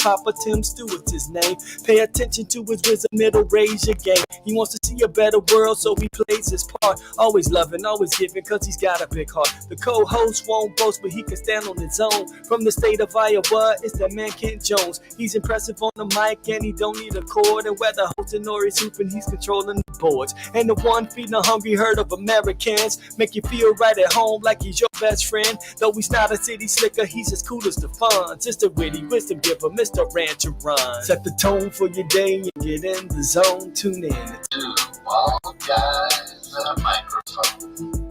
Papa Tim Stewart's his name. Pay attention to his wisdom, it'll raise your game. He wants to see a better world, so he plays his part. Always loving, always giving, cause he's got a big heart. The co-host won't boast, but he can stand on his own. From the state of Iowa, it's that man Kent Jones. He's impressive on the mic and he don't need a cord. And whether hosting or he's hooping, he's controlling the boards. And the one feeding a hungry herd of Americans, make you feel right at home like he's your best friend. Though he's not a city slicker, he's as cool as the fun. Just a witty wisdom giver, Mr. Rancher Run. Set the tone for your day and get in the zone. Tune in. Two wild guys and a microphone.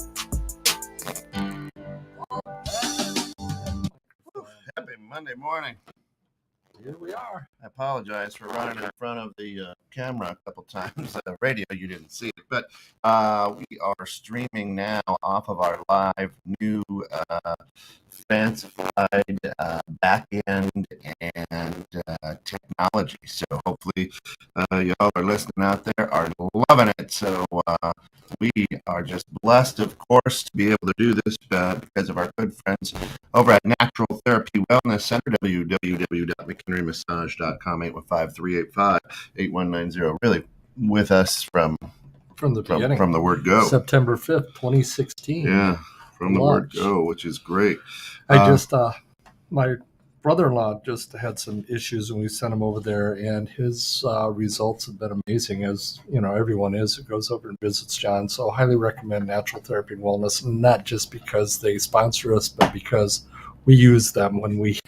Happy Monday morning. Here we are. I apologize for running in front of the camera a couple times. Radio, you didn't see it, but we are streaming now off of our live new fancified back end and technology. So hopefully y'all are listening out there are loving it. So we are just blessed, of course, to be able to do this because of our good friends over at Natural Therapy Wellness Center, www.mchenrymassage.com, 815-385-8190. Really with us from the beginning, from the word go. September 5th, 2016. Yeah, from the word go, which is great. My brother-in-law just had some issues and we sent him over there, and his results have been amazing, as you know, everyone is who goes over and visits John. So highly recommend Natural Therapy and Wellness, not just because they sponsor us, but because we use them when we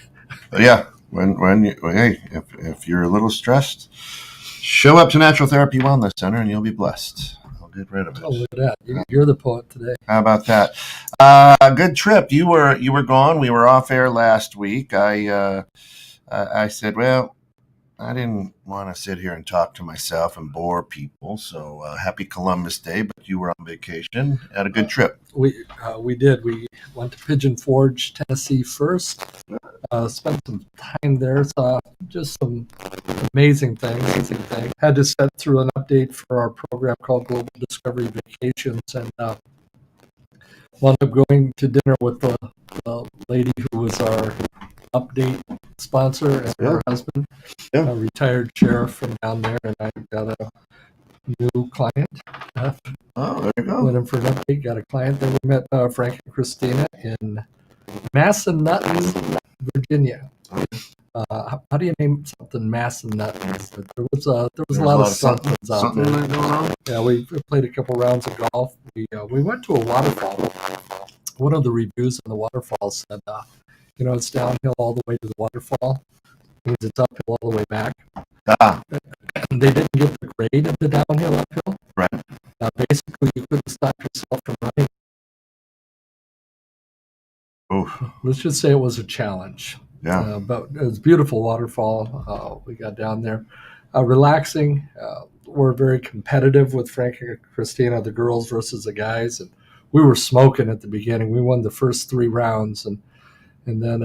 if you're a little stressed, show up to Natural Therapy Wellness Center and you'll be blessed. I'll get rid of it. Oh, look at that. You're the poet today. How about that? Good trip. You were gone. We were off air last week. I said, well, I didn't want to sit here and talk to myself and bore people. So happy Columbus Day, but you were on vacation. Had a good trip. We did. We went to Pigeon Forge, Tennessee first. Spent some time there. Saw just some amazing things. Had to set through an update for our program called Global Discovery Vacations, and wound up going to dinner with the lady who was our update sponsor and her husband, a retired sheriff from down there, and I got a new client. There you go. Went in for an update, got a client. Then we met Frank and Christina in Massanutten, Virginia. How do you name something Massanutten? There was a lot of somethings out there. Going on? Yeah, we played a couple rounds of golf. We went to a waterfall. One of the reviews on the waterfall said, it's downhill all the way to the waterfall. Means it's uphill all the way back. They didn't get the grade of the downhill uphill. Right. Basically, you couldn't stop yourself from running. Oof. Let's just say it was a challenge. Yeah. But it was a beautiful waterfall. We got down there. Relaxing. We're very competitive with Frank and Christina, the girls versus the guys. And we were smoking at the beginning. We won the first 3 rounds. And then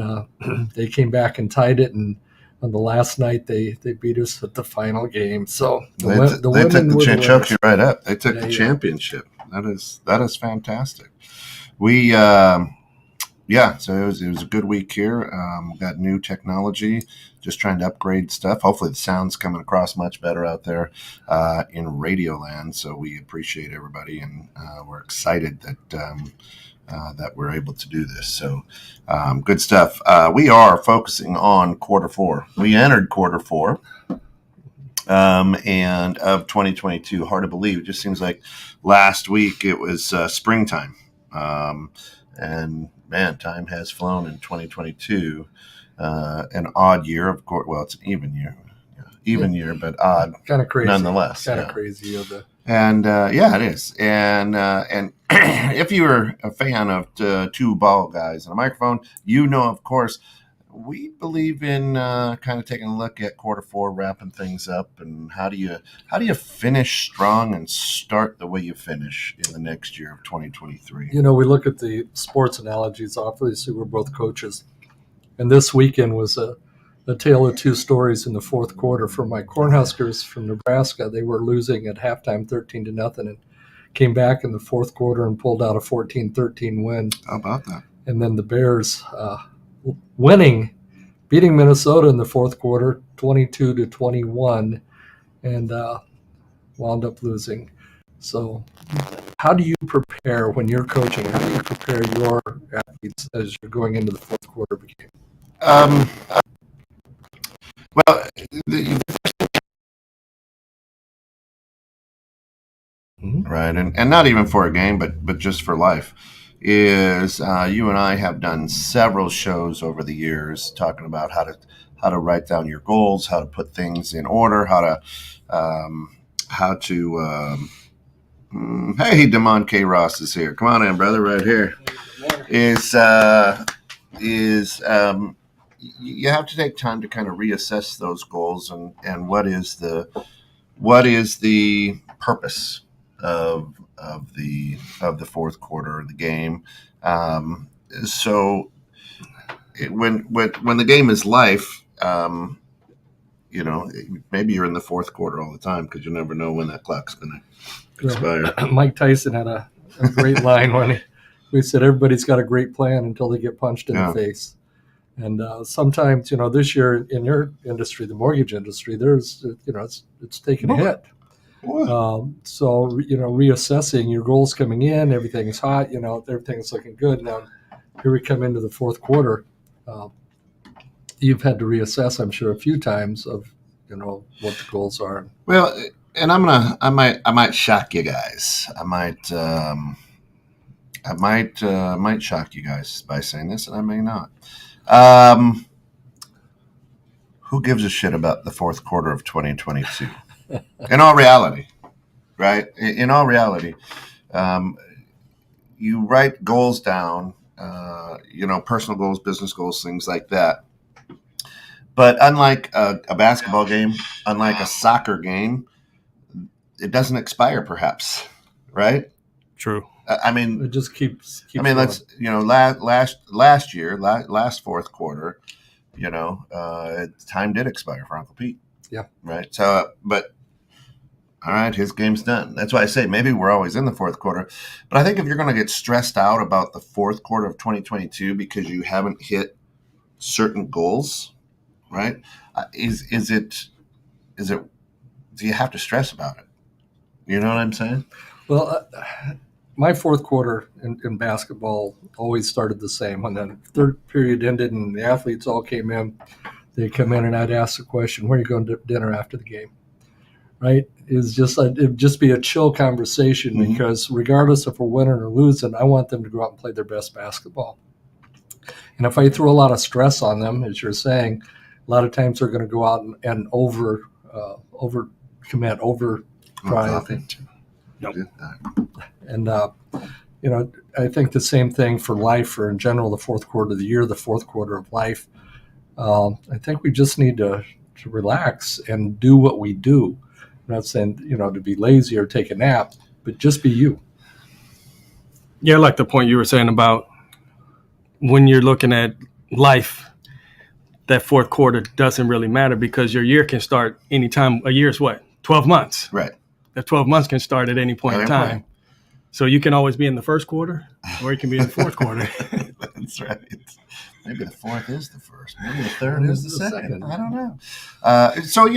they came back and tied it. And on the last night, they beat us at the final game. So they took you right up. They took the championship. That is fantastic. We so it was a good week here. Got new technology, just trying to upgrade stuff. Hopefully the sound's coming across much better out there in Radio Land. So we appreciate everybody, and we're excited that we're able to do this. So good stuff. We are focusing on quarter 4. We entered quarter 4 and of 2022. Hard to believe. It just seems like last week it was springtime. And man, time has flown in 2022. An odd year, of course. Well, it's an even year. Year, but odd. Kind of crazy. Nonetheless. Kind of crazy. And it is. And if you're a fan of 2 bald guys and a microphone, of course, we believe in kind of taking a look at quarter 4, wrapping things up, and how do you finish strong and start the way you finish in the next year of 2023. We look at the sports analogies. Obviously, we're both coaches, and this weekend was a tale of 2 stories in the fourth quarter. For my Cornhuskers from Nebraska, they were losing at halftime 13-0, and came back in the fourth quarter and pulled out a 14-13 win. How about that? And then the Bears winning beating Minnesota in the fourth quarter, 22-21, and wound up losing. So, how do you prepare when you're coaching? How do you prepare your athletes as you're going into the fourth quarter of a game? Well, right, and not even for a game, but just for life, is you and I have done several shows over the years talking about how to write down your goals, how to put things in order, hey, Damon K. Ross is here. Come on in, brother, right here. You have to take time to kind of reassess those goals and what is the purpose of the fourth quarter of the game. So when the game is life, maybe you're in the fourth quarter all the time because you never know when that clock's going to expire. Mike Tyson had a great line when we said everybody's got a great plan until they get punched in the face. And sometimes, this year in your industry, the mortgage industry, there's, it's taking a hit. So, reassessing your goals coming in, everything's hot, everything's looking good. Now, here we come into the fourth quarter. You've had to reassess, I'm sure, a few times of, what the goals are. Well, and I might shock you guys. I might shock you guys by saying this, and I may not. Who gives a shit about the fourth quarter of 2022? In all reality, right? In all reality, you write goals down, personal goals, business goals, things like that. But unlike a basketball game, unlike a soccer game, it doesn't expire, perhaps, right? True. I mean, it just keeps. I mean, let's last year, last fourth quarter, time did expire for Uncle Pete. Yeah. Right. So, but all right, his game's done. That's why I say maybe we're always in the fourth quarter. But I think if you're going to get stressed out about the fourth quarter of 2022 because you haven't hit certain goals, right? Is it? Do you have to stress about it? You know what I'm saying? Well, my fourth quarter in basketball always started the same. When the third period ended and the athletes all came in, they'd come in and I'd ask the question, "Where are you going to dinner after the game?" Right? It'd just be a chill conversation because regardless if we're winning or losing, I want them to go out and play their best basketball. And if I throw a lot of stress on them, as you're saying, a lot of times they're going to go out and over commit, over drive. Nope. And I think the same thing for life, or in general, the fourth quarter of the year, the fourth quarter of life. I think we just need to relax and do what we do. I'm not saying to be lazy or take a nap, but just be you. Yeah, I like the point you were saying about when you're looking at life, that fourth quarter doesn't really matter because your year can start anytime. A year is what? 12 months. Right. That 12 months can start at any point in time. So you can always be in the first quarter or you can be in the fourth quarter. That's right. Maybe the fourth is the first. Maybe the third is the second. I don't know. So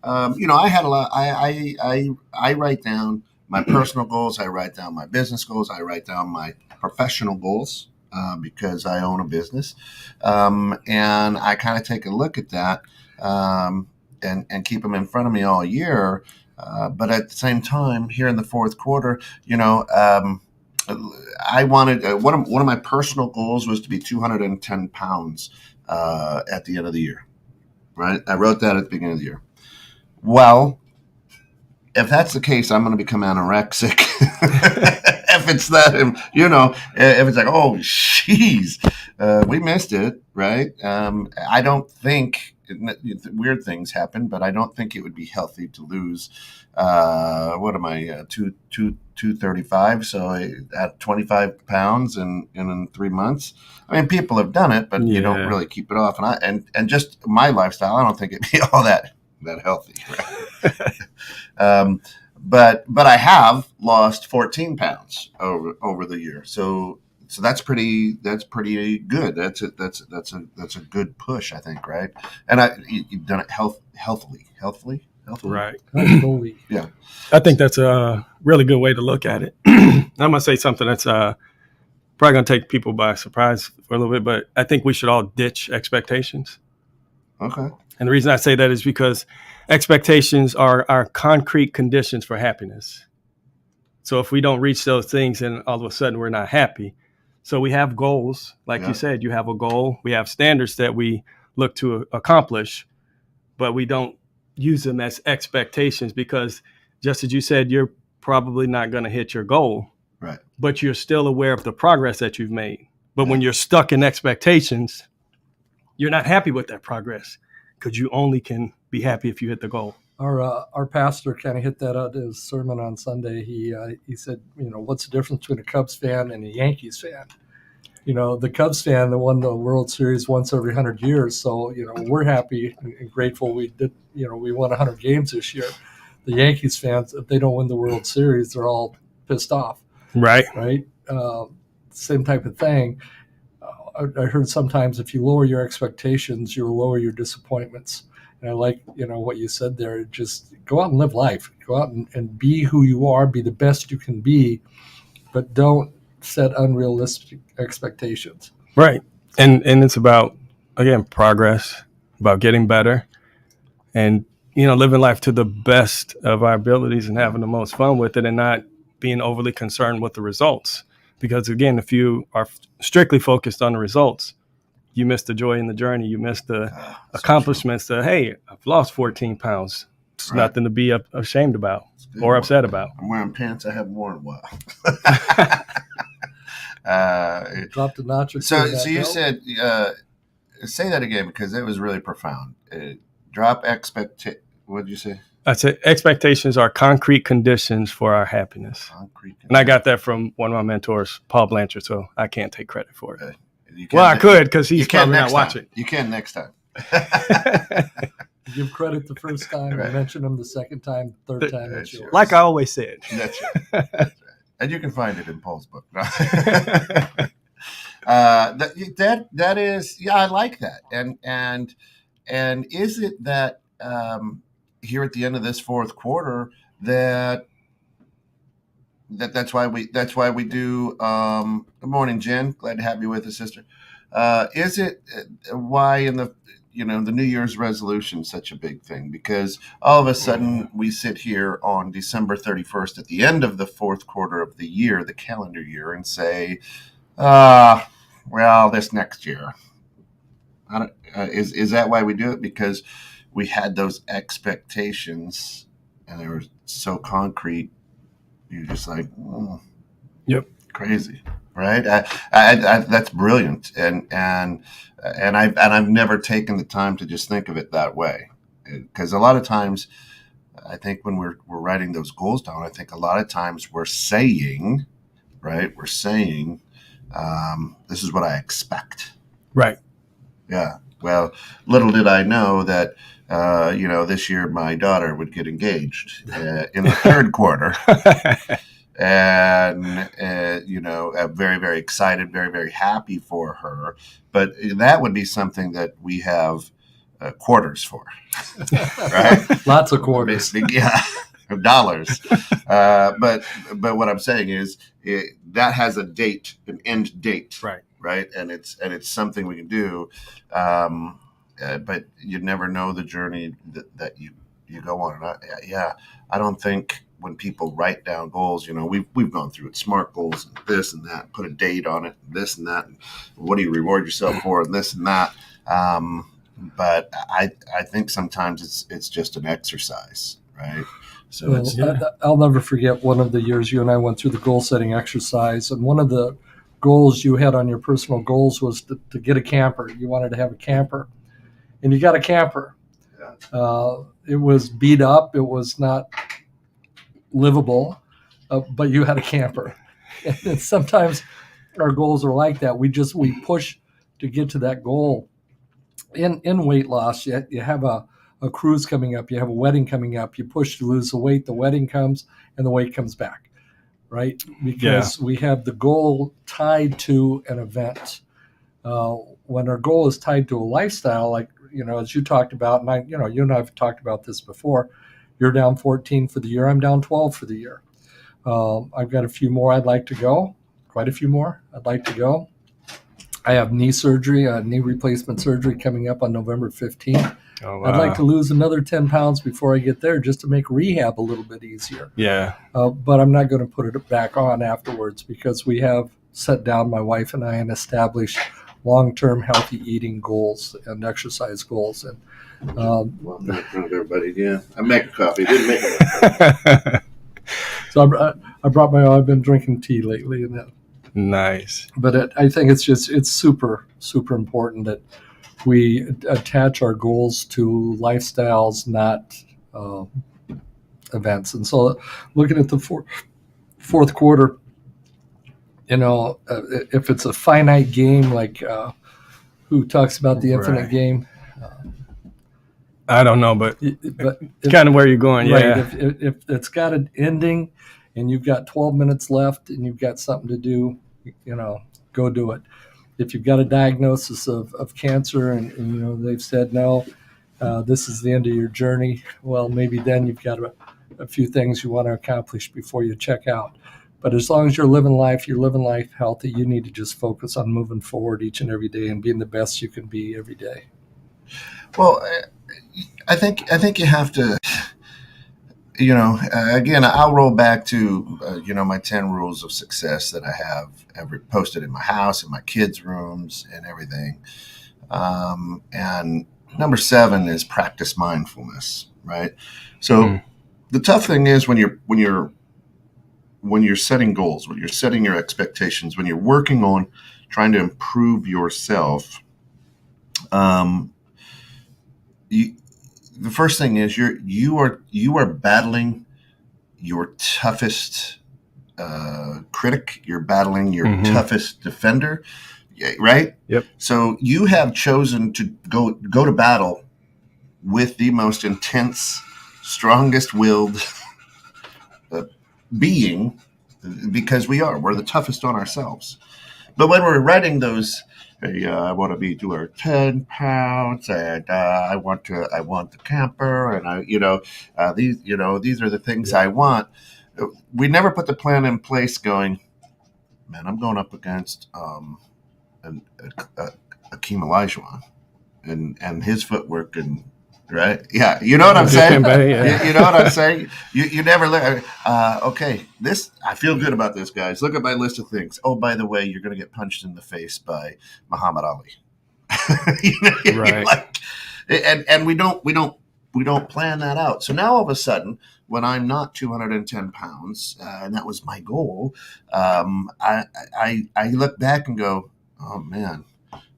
I had a lot. I write down my personal goals. I write down my business goals. I write down my professional goals because I own a business. And I kind of take a look at that and keep them in front of me all year. But at the same time, here in the fourth quarter, I wanted one of my personal goals was to be 210 pounds at the end of the year. Right? I wrote that at the beginning of the year. Well, if that's the case, I'm going to become anorexic. If it's that, if it's like, oh, jeez, we missed it, right? I don't think weird things happen, but I don't think it would be healthy to lose. What am I? 235. So at 25 pounds in 3 months. I mean, people have done it, but you don't really keep it off. And just my lifestyle, I don't think it'd be all that healthy. Right? But I have lost 14 pounds over the year. So So that's pretty good. That's a good push, I think, right? And you've done it healthily. Right. Yeah. I think that's a really good way to look at it. I'm going to say something that's probably going to take people by surprise for a little bit, but I think we should all ditch expectations. Okay. And the reason I say that is because expectations are our concrete conditions for happiness. So if we don't reach those things, then all of a sudden we're not happy. So we have goals. Like you said, you have a goal. We have standards that we look to accomplish, but we don't use them as expectations because just as you said, you're probably not going to hit your goal. Right. But you're still aware of the progress that you've made. But when you're stuck in expectations, you're not happy with that progress because you only can be happy if you hit the goal. Our pastor kind of hit that out in his sermon on Sunday. He said, what's the difference between a Cubs fan and a Yankees fan? The Cubs fan that won the World Series once every 100 years. So, we're happy and grateful we did, we won 100 games this year. The Yankees fans, if they don't win the World Series, they're all pissed off. Right. Right. Same type of thing. I heard sometimes if you lower your expectations, you'll lower your disappointments. And I like, what you said there. Just go out and live life. Go out and be who you are. Be the best you can be, but don't set unrealistic expectations. Right. And it's about, again, progress, about getting better and, living life to the best of our abilities and having the most fun with it and not being overly concerned with the results. Because, again, if you are strictly focused on the results, you miss the joy in the journey. You miss the accomplishments that, hey, I've lost 14 pounds. It's nothing to be ashamed about or upset about. I'm wearing pants I haven't worn in a while. Dropped a notch. So you said, say that again because it was really profound. Drop what did you say? I said expectations are concrete conditions for our happiness. And I got that from one of my mentors, Paul Blanchard, so I can't take credit for it. I could because he's probably not watching. You can next time. Give credit the first time, right. Mention them the second time, third time. That's yours. Like I always said. That's right. That's right. And you can find it in Paul's book. That is, I like that. And is it that here at the end of this fourth quarter that's why we do good morning, Jen, glad to have you with us, sister. Is it why in the New Year's resolution such a big thing? Because all of a sudden we sit here on December 31st at the end of the fourth quarter of the year, the calendar year, and say, well, this next year. Is that why we do it? Because we had those expectations and they were so concrete. You're just like, yep, crazy, right? I that's brilliant, and I've never taken the time to just think of it that way, because a lot of times, I think when we're writing those goals down, I think a lot of times we're saying, right? We're saying, this is what I expect, right? Yeah. Well, little did I know that, this year my daughter would get engaged in the third quarter. And, I'm very, very excited, very, very happy for her. But that would be something that we have quarters for, right? Lots of quarters. Yeah, dollars. But what I'm saying is that has a date, an end date. Right. Right. And it's something we can do. But you never know the journey that you go on. And I don't think when people write down goals, we've gone through it, SMART goals and this and that, put a date on it, this and that, and what do you reward yourself for, and this and that. But I think sometimes it's just an exercise, right? So I'll never forget one of the years you and I went through the goal setting exercise, and one of the goals you had on your personal goals was to get a camper. You wanted to have a camper, and you got a camper. Yeah. It was beat up. It was not livable, but you had a camper. And sometimes our goals are like that. We push to get to that goal. In weight loss, you have a cruise coming up. You have a wedding coming up. You push to lose the weight. The wedding comes, and the weight comes back. right? Because we have the goal tied to an event. When our goal is tied to a lifestyle, like, as you talked about, and you and I have talked about this before, you're down 14 for the year. I'm down 12 for the year. I've got a few more I'd like to go, quite a few more I'd like to go. I have knee replacement surgery coming up on November 15th. Oh, wow. I'd like to lose another 10 pounds before I get there, just to make rehab a little bit easier. Yeah. But I'm not going to put it back on afterwards, because we have sat down, my wife and I, and established long-term healthy eating goals and exercise goals. And Well, I'm not in front of everybody again. I'm making coffee. Didn't make it. so I've been drinking tea lately, and that. Nice. But I think it's super, super important that we attach our goals to lifestyles, not events. And so, looking at the fourth quarter, if it's a finite game, like who talks about the infinite Right. game? I don't know, but If, kind of where you're going. right, Yeah. if it's got an ending and you've got 12 minutes left and you've got something to do, go do it. If you've got a diagnosis of cancer and they've said no, this is the end of your journey, well, maybe then you've got a few things you want to accomplish before you check out. But as long as you're living life healthy, you need to just focus on moving forward each and every day and being the best you can be every day. Well, I think you have to, again, I'll roll back to, my 10 rules of success that I have posted in my house, in my kids' rooms and everything. And number 7 is practice mindfulness, right? So the tough thing is when you're setting goals, when you're setting your expectations, when you're working on trying to improve yourself, the first thing is you are battling your toughest critic. You're battling your toughest defender, right? Yep. So you have chosen to go to battle with the most intense, strongest-willed being, because we're the toughest on ourselves. But when we're writing those, hey, I want to be doing 10 pounds, and I want the camper, and these are the things I want. We never put the plan in place. Going, man, I'm going up against Akeem Olajuwon and his footwork and. Right. Yeah. You know what I'm saying? Yeah. You know what I'm saying? You never look. Okay. I feel good about this, guys. Look at my list of things. Oh, by the way, you're going to get punched in the face by Muhammad Ali. Right. And we don't plan that out. So now all of a sudden, when I'm not 210 pounds, and that was my goal, I look back and go, oh man.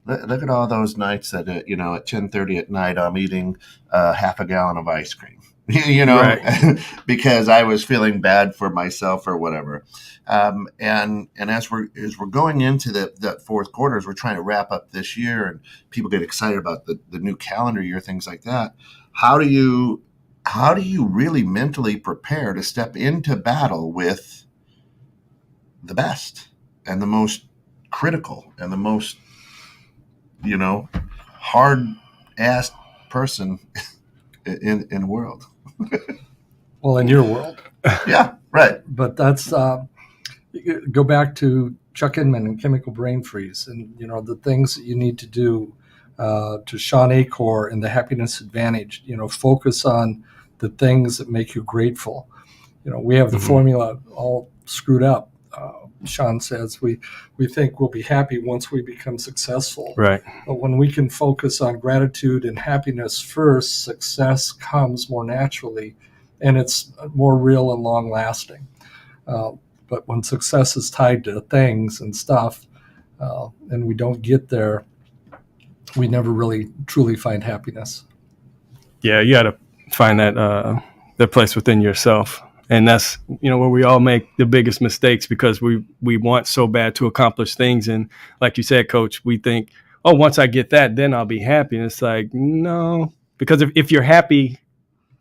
Look at all those nights that at 10:30 at night I'm eating half a gallon of ice cream, Right. because I was feeling bad for myself or whatever. And as we're going into that fourth quarter, as we're trying to wrap up this year, and people get excited about the new calendar year, things like that. How do you really mentally prepare to step into battle with the best and the most critical and the most hard-assed person in the world? Well, in your world. Yeah, right. But that's go back to Chuck Inman and Chemical Brain Freeze, and the things that you need to do, to Sean Acor and the Happiness Advantage. Focus on the things that make you grateful. We have the formula all screwed up. Sean says we think we'll be happy once we become successful. Right. But when we can focus on gratitude and happiness first, success comes more naturally, and it's more real and long lasting. But when success is tied to things and stuff, and we don't get there, we never really truly find happiness. Yeah, you got to find that place within yourself. And that's, where we all make the biggest mistakes, because we want so bad to accomplish things. And like you said, Coach, we think, oh, once I get that, then I'll be happy. And it's like, no, because if you're happy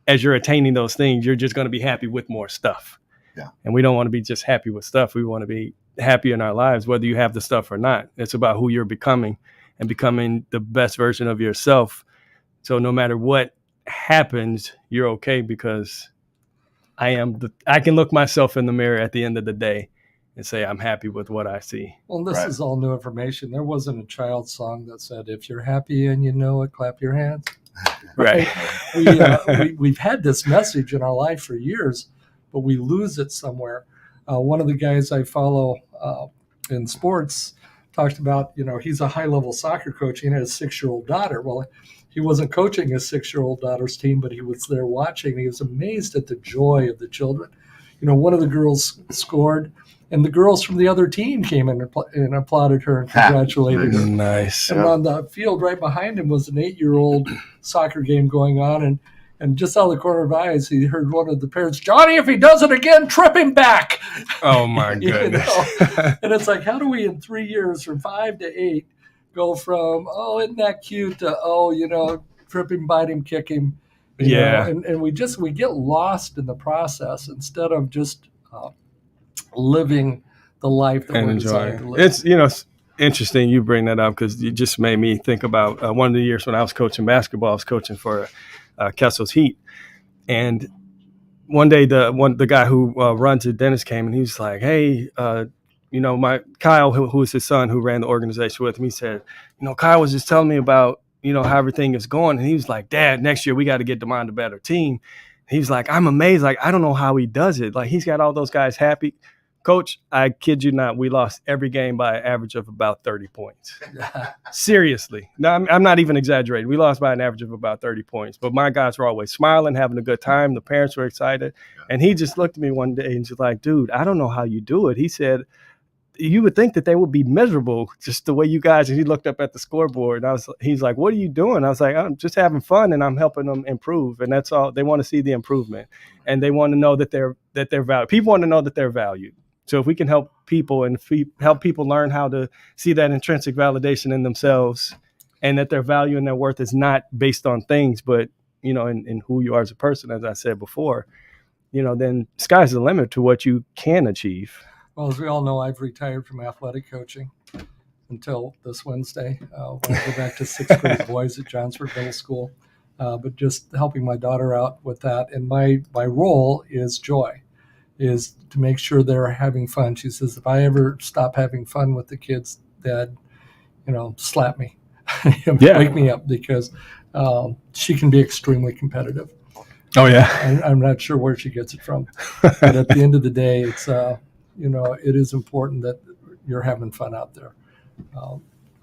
as you're attaining those things, you're just going to be happy with more stuff. Yeah. And we don't want to be just happy with stuff. We want to be happy in our lives, whether you have the stuff or not. It's about who you're becoming and becoming the best version of yourself. So no matter what happens, you're okay, because I can look myself in the mirror at the end of the day and say, I'm happy with what I see. Well, this is all new information. There wasn't a child song that said, if you're happy and you know it, clap your hands. Right. We've had this message in our life for years, but we lose it somewhere. One of the guys I follow in sports talked about, he's a high-level soccer coach. He had a 6-year-old daughter. Well, he wasn't coaching his 6-year-old daughter's team, but he was there watching. He was amazed at the joy of the children. One of the girls scored, and the girls from the other team came in and applauded her and congratulated her. Nice. And on the field right behind him was an 8-year-old soccer game going on, and just out of the corner of his eyes, he heard one of the parents, Johnny, if he does it again, trip him back. Oh, my goodness. And it's like, how do we in 3 years, from 5 to 8, go from, oh, isn't that cute, to, trip him, bite him, kick him. Yeah. And we get lost in the process instead of just living the life that we're designed to live. It's interesting you bring that up, because you just made me think about one of the years when I was coaching basketball. I was coaching for Kessel's Heat, and one day the guy who runs it, Dennis, came and he was like, hey, my Kyle, who was his son, who ran the organization with him, he said, Kyle was just telling me about how everything is going, and he was like, Dad, next year we got to get Demond a better team. He was like, I'm amazed, like I don't know how he does it, like he's got all those guys happy. Coach, I kid you not, we lost every game by an average of about 30 points. Seriously. No, I'm not even exaggerating. We lost by an average of about 30 points. But my guys were always smiling, having a good time. The parents were excited. And he just looked at me one day and was like, dude, I don't know how you do it. He said, you would think that they would be miserable just the way you guys, and he looked up at the scoreboard, and he's like, what are you doing? I was like, I'm just having fun and I'm helping them improve. And that's all. They want to see the improvement, and they want to know that they're valued. People want to know that they're valued. So if we can help people and help people learn how to see that intrinsic validation in themselves, and that their value and their worth is not based on things, but, in who you are as a person, as I said before, then sky's the limit to what you can achieve. Well, as we all know, I've retired from athletic coaching until this Wednesday. When I go back to 6th grade boys at Johnsford Middle School, but just helping my daughter out with that. And my role is joy. Is to make sure they're having fun. She says, if I ever stop having fun with the kids, Dad, slap me, wake me up, because she can be extremely competitive. Oh yeah. I'm not sure where she gets it from, but at the end of the day, it's it is important that you're having fun out there.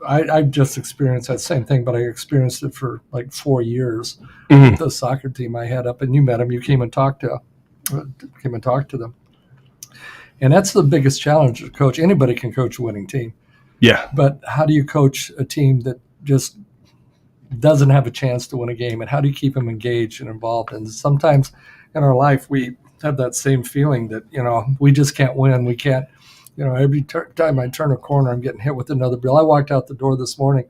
I've just experienced that same thing, but I experienced it for like 4 years. Mm-hmm. With the soccer team I had up, and you met them. You came and talked to them. And that's the biggest challenge to coach. Anybody can coach a winning team. Yeah. But how do you coach a team that just doesn't have a chance to win a game? And how do you keep them engaged and involved? And sometimes in our life, we have that same feeling that, we just can't win. We can't, every time I turn a corner, I'm getting hit with another bill. I walked out the door this morning,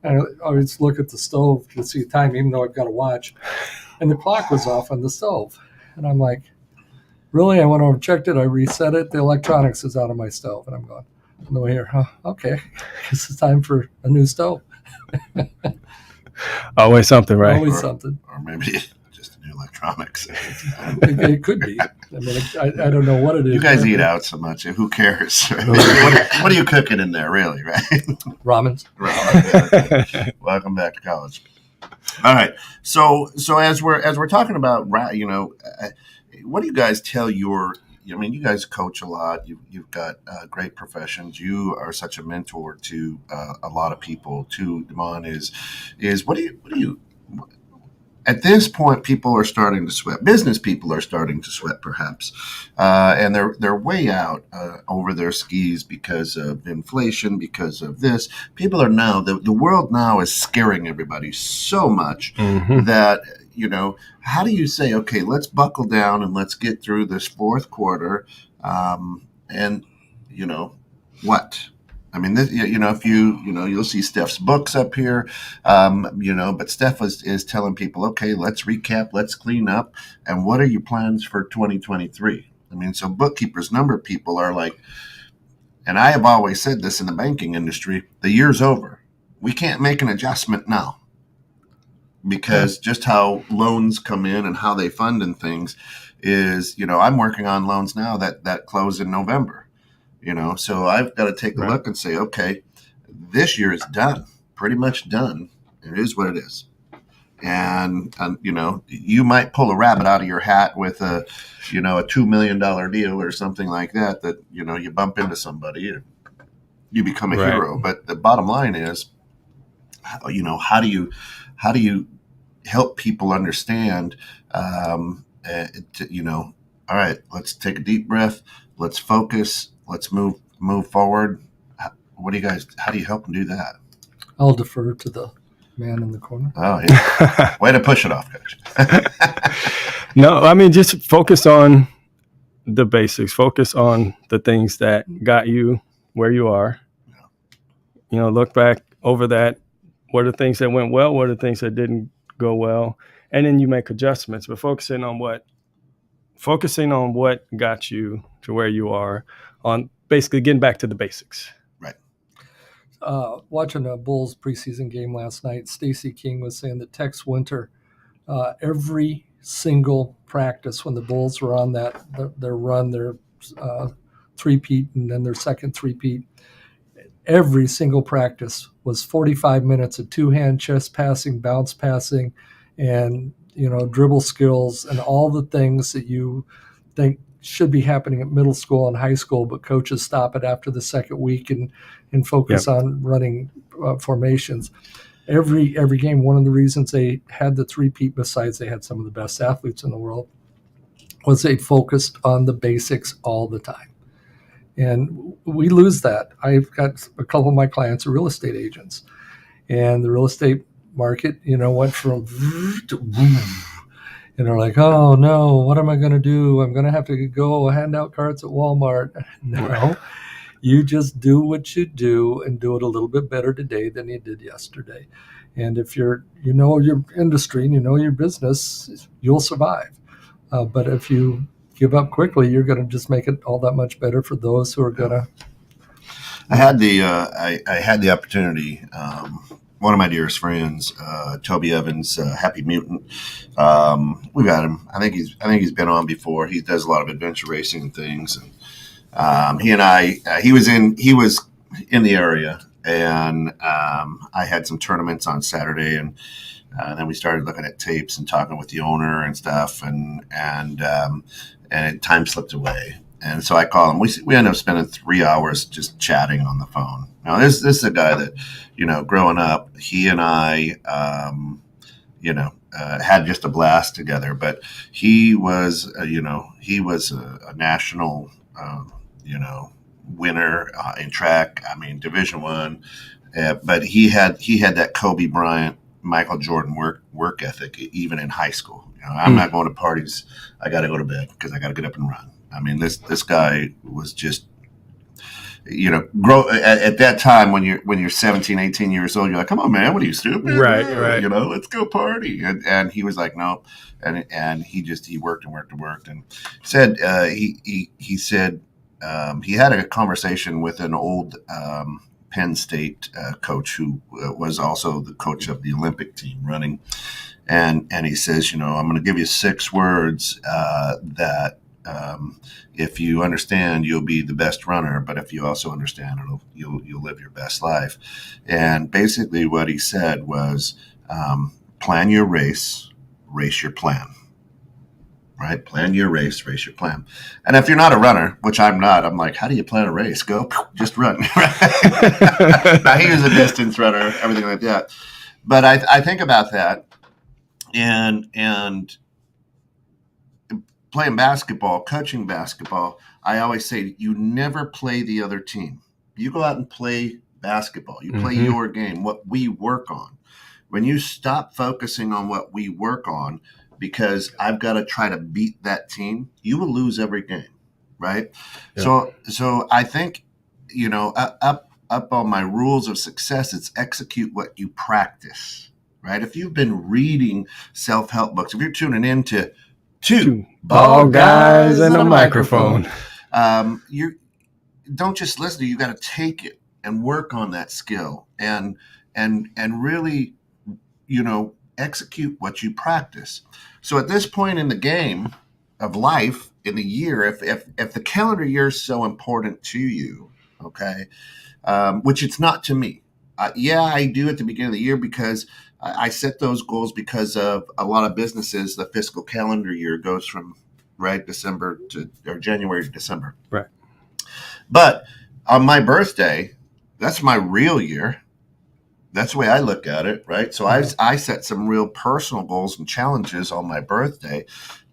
and I always look at the stove to see time, even though I've got a watch. And the clock was off on the stove. And I'm like, really? I went over and checked it. I reset it. The electronics is out of my stove. And I'm going, on the way here, okay, it's time for a new stove. Always something, right? Always something. Or maybe just new electronics. It could be. I mean, I don't know what it is. You guys eat out so much. Who cares? What are you cooking in there, really, right? Ramens. Yeah. Welcome back to college. All right. So as we're talking about, what do you guys tell you guys coach a lot. You've got great professions. You are such a mentor to a lot of people. To Demond is what do you at this point, people are starting to sweat. Business people are starting to sweat, perhaps, and they're way out over their skis because of inflation, because of this. People are now the world now is scaring everybody so much that how do you say, okay, let's buckle down and let's get through this fourth quarter, and what. I mean, this, if you'll see Steph's books up here, but Steph is telling people, okay, let's recap, let's clean up. And what are your plans for 2023? I mean, so bookkeepers, number people are like, and I have always said this in the banking industry, the year's over. We can't make an adjustment now because just how loans come in and how they fund and things is, I'm working on loans now that close in November, so I've got to take a look and say, okay, this year is done, pretty much done. It is what it is. And you might pull a rabbit out of your hat with a $2 million deal or something like that, you bump into somebody and you become a hero. But the bottom line is, how do you help people understand, all right, let's take a deep breath. Let's focus. Let's move forward. How do you help them do that? I'll defer to the man in the corner. Oh, yeah. Way to push it off, Coach. No, I mean, just focus on the basics. Focus on the things that got you where you are. Look back over that. What are the things that went well? What are the things that didn't go well? And then you make adjustments, but focusing on what got you to where you are, on basically getting back to the basics. Right. Watching a Bulls preseason game last night, Stacey King was saying that Tex Winter, every single practice when the Bulls were on their run, their three-peat and then their second three-peat, every single practice was 45 minutes of two-hand chest passing, bounce passing, and dribble skills and all the things that you think should be happening at middle school and high school, but coaches stop it after the second week and focus on running formations. Every game, one of the reasons they had the three-peat, besides they had some of the best athletes in the world, was they focused on the basics all the time. And we lose that. I've got a couple of my clients are real estate agents, and the real estate market, went from to and they're like, oh no, what am I going to do? I'm going to have to go hand out cards at Walmart. No, you just do what you do and do it a little bit better today than you did yesterday. And if your industry and your business, you'll survive. But if you give up quickly, you're going to just make it all that much better for those who are going to. I had the opportunity. One of my dearest friends, Toby Evans, Happy Mutant. We've had him. I think he's been on before. He does a lot of adventure racing and things. And he and I, he was in the area, and I had some tournaments on Saturday, and then we started looking at tapes and talking with the owner and stuff, and time slipped away. And so I call him. We ended up spending 3 hours just chatting on the phone. Now this is a guy that, growing up, he and I, had just a blast together. But he was, a national, winner in track. I mean, Division I. But he had that Kobe Bryant, Michael Jordan work ethic even in high school. I'm not going to parties. I got to go to bed because I got to get up and run. I mean, this guy was just, grow at that time when you're 17, 18 years old, you're like, come on, man, what are you, stupid? Right. Let's go party. And he was like, no. And he worked and said, he said, he had a conversation with an old, Penn State coach who was also the coach of the Olympic team running. And he says, I'm going to give you 6 words that if you understand, you'll be the best runner. But if you also understand, you'll live your best life. And basically what he said was, plan your race your plan. Right? Plan your race your plan. And if you're not a runner, which I'm not, I'm like, how do you plan a race? Go, just run. Now, he was a distance runner, everything like that. But I think about that. And playing basketball, coaching basketball, I always say you never play the other team. You go out and play basketball. You play your game, what we work on. When you stop focusing on what we work on, because I've got to try to beat that team, you will lose every game, right? Yeah. So I think, up on my rules of success, it's execute what you practice. Right? If you've been reading self-help books, if you're tuning into Two bald guys and a microphone. You don't just listen to it, you got to take it and work on that skill and really, execute what you practice. So at this point in the game of life, in the year, if the calendar year is so important to you, okay, which it's not to me. I do at the beginning of the year because I set those goals because of a lot of businesses. The fiscal calendar year goes from December or January to December. Right. But on my birthday, that's my real year. That's the way I look at it, right? So I set some real personal goals and challenges on my birthday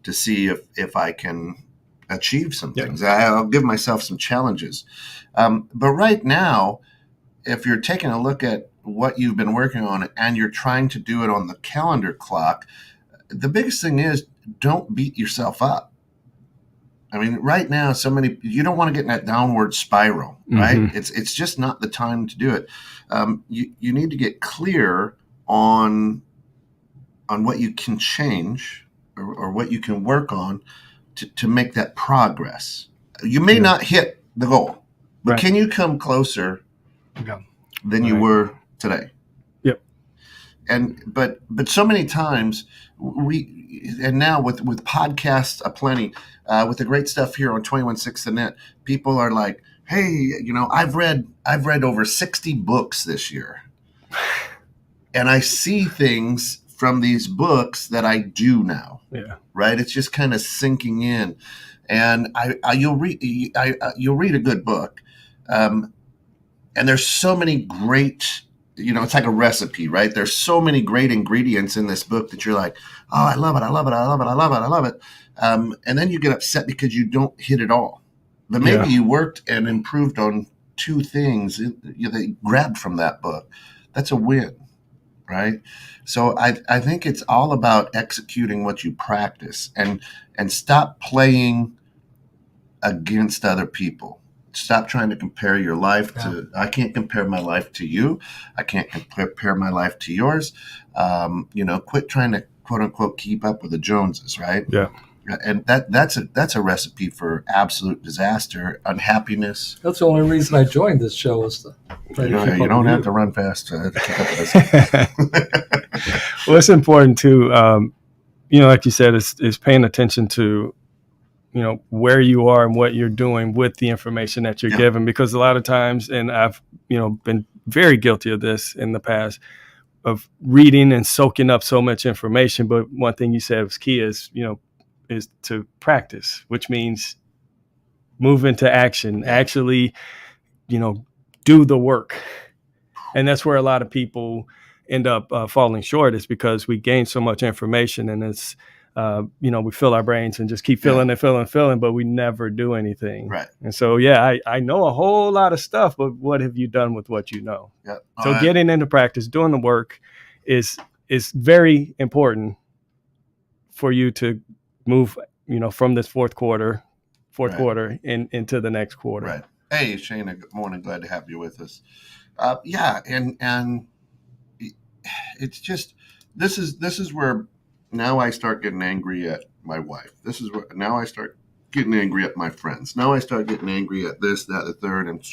to see if I can achieve some things. I'll give myself some challenges. But right now, if you're taking a look at what you've been working on and you're trying to do it on the calendar clock, the biggest thing is don't beat yourself up. I mean, right now, you don't want to get in that downward spiral, right? Mm-hmm. It's just not the time to do it. You need to get clear on what you can change or what you can work on to make that progress. You may not hit the goal, but can you come closer than you were today? Yep. But so many times now with podcasts aplenty, with the great stuff here on 216 The Net, people are like, hey, I've read over 60 books this year. And I see things from these books that I do now. Yeah. Right. It's just kind of sinking in, and you'll read a good book, and there's so many great, it's like a recipe, right? There's so many great ingredients in this book that you're like, oh, I love it. And then you get upset because you don't hit it all, but maybe you worked and improved on two things that you grabbed from that book. That's a win. Right. So I think it's all about executing what you practice and stop playing against other people. Stop trying to compare your life to, I can't compare my life to you. I can't compare my life to yours. Quit trying to quote unquote keep up with the Joneses. Right. Yeah. And that's a recipe for absolute disaster, unhappiness. That's the only reason I joined this show is to try to keep up. You don't have to run fast to keep up with us. Well, it's important too. Like you said, is paying attention to, where you are and what you're doing with the information that you're given, because a lot of times, and I've, been very guilty of this in the past, of reading and soaking up so much information. But one thing you said was key is to practice, which means move into action, actually, do the work. And that's where a lot of people end up falling short, is because we gain so much information and it's, we fill our brains and just keep filling and filling, but we never do anything. Right. And so, I know a whole lot of stuff, but what have you done with what you know? Yeah. So getting into practice, doing the work is very important for you to move, from this fourth quarter into the next quarter. Right. Hey, Shana, good morning. Glad to have you with us. And it's just, this is where now I start getting angry at my wife. This is where now I start getting angry at my friends. Now I start getting angry at this, that, the third, and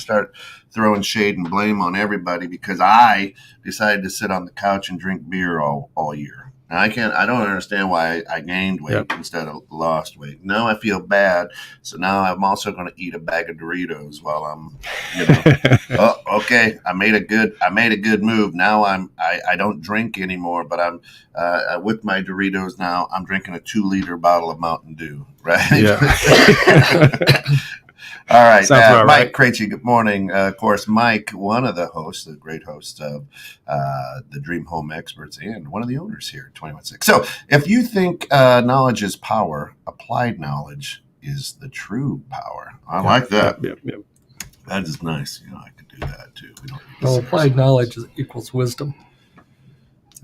start throwing shade and blame on everybody because I decided to sit on the couch and drink beer all year. And I don't understand why I gained weight instead of lost weight. Now I feel bad, so now I'm also going to eat a bag of Doritos while I'm, okay, I made a good move. Now I don't drink anymore, but I'm with my Doritos now. I'm drinking a 2-liter bottle of Mountain Dew, right? Yeah. All right, Mike right. Krejci, good morning. Of course, Mike, one of the hosts, the great host of the Dream Home Experts and one of the owners here at 216. So if you think knowledge is power, applied knowledge is the true power. I like that. Yep. That is nice. I could do that too. Applied knowledge equals wisdom.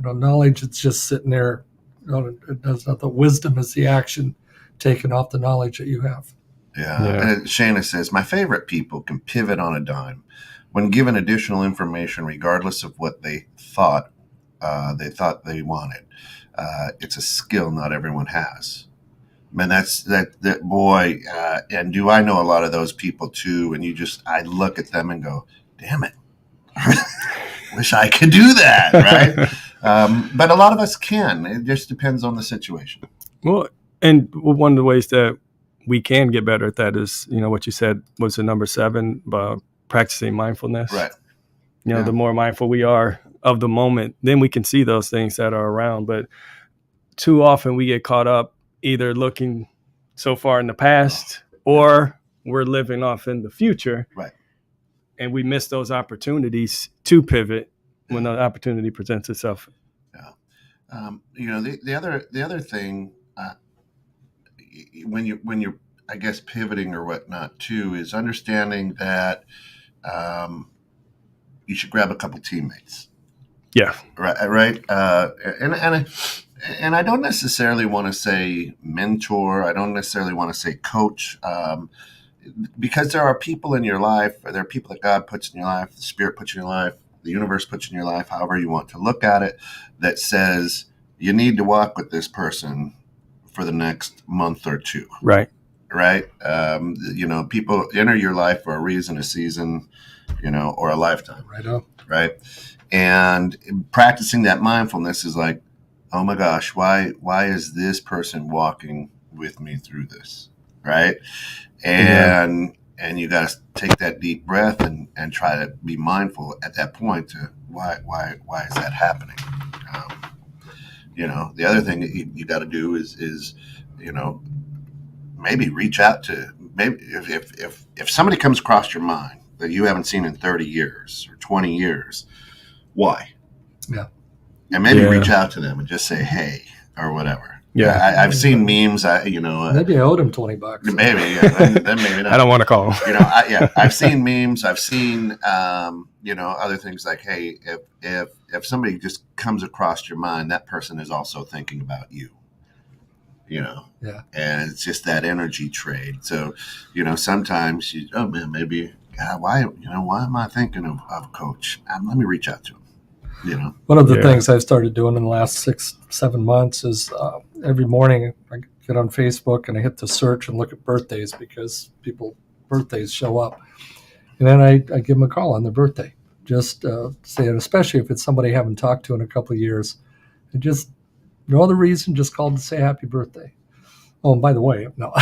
Knowledge, it's just sitting there. It does nothing. Wisdom is the action taken off the knowledge that you have. Yeah. And Shana says, my favorite people can pivot on a dime when given additional information, regardless of what they thought they wanted. it's a skill not everyone has. Man, that boy. And do I know a lot of those people too? And I look at them and go, damn it. Wish I could do that, right? But a lot of us can. It just depends on the situation. Well, and one of the ways that we can get better at that is, what you said was the number 7, practicing mindfulness. Right. The more mindful we are of the moment, then we can see those things that are around. But too often we get caught up either looking so far in the past or we're living off in the future. Right. And we miss those opportunities to pivot when the opportunity presents itself. Yeah. The other thing, when you're, I guess, pivoting or whatnot too, is understanding that you should grab a couple teammates. Yeah. Right. And I don't necessarily want to say mentor. I don't necessarily want to say coach. Because there are people in your life, there are people that God puts in your life, the Spirit puts in your life, the universe puts in your life, however you want to look at it, that says you need to walk with this person for the next month or 2. Right. Right. People enter your life for a reason, a season, or a lifetime. Right on. Right. And practicing that mindfulness is like, oh my gosh, why is this person walking with me through this? Right. And you got to take that deep breath and try to be mindful at that point to why is that happening? The other thing that you got to do is maybe reach out to, maybe if somebody comes across your mind that you haven't seen in 30 years or 20 years, why? Yeah. And maybe reach out to them and just say, hey, or whatever. Yeah, I've seen memes. Maybe I owed him $20. Maybe, then maybe not. I don't want to call. I've seen memes. I've seen, other things like, hey, if somebody just comes across your mind, that person is also thinking about you. Yeah. And it's just that energy trade. So, sometimes maybe, God, why am I thinking of Coach? Let me reach out to him. One of the things I've started doing in the last 6-7 months is every morning I get on Facebook and I hit the search and look at birthdays because birthdays show up. And then I give them a call on their birthday. Just say it, especially if it's somebody I haven't talked to in a couple of years. And just no other reason, just called to say happy birthday. Oh, and by the way, no.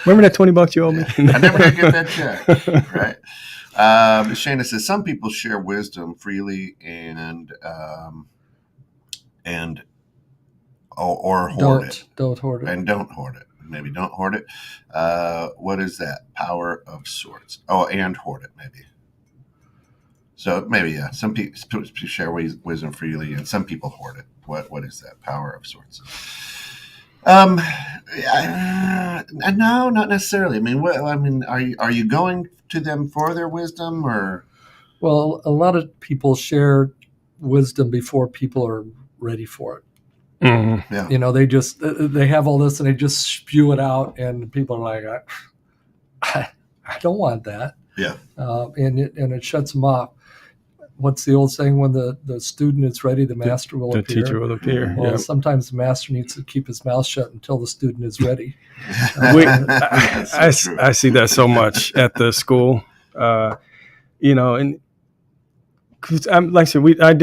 Remember that $20 you owe me? I never did get that check. Right. Shana says some people share wisdom freely and or hoard it. Don't hoard it. And don't hoard it. Maybe don't hoard it. What is that? Power of sorts. Oh, and hoard it maybe. So maybe some people share wisdom freely, and some people hoard it. What is that? Power of sorts. No, not necessarily. Are you going to them for their wisdom, or? Well, a lot of people share wisdom before people are ready for it. Mm-hmm. Yeah. They have all this and they just spew it out, and people are like, I don't want that. Yeah. And it shuts them off. What's the old saying? When the student is ready, the master will appear. The teacher will appear. Well, sometimes the master needs to keep his mouth shut until the student is ready. I see that so much at the school, and cause like I said, I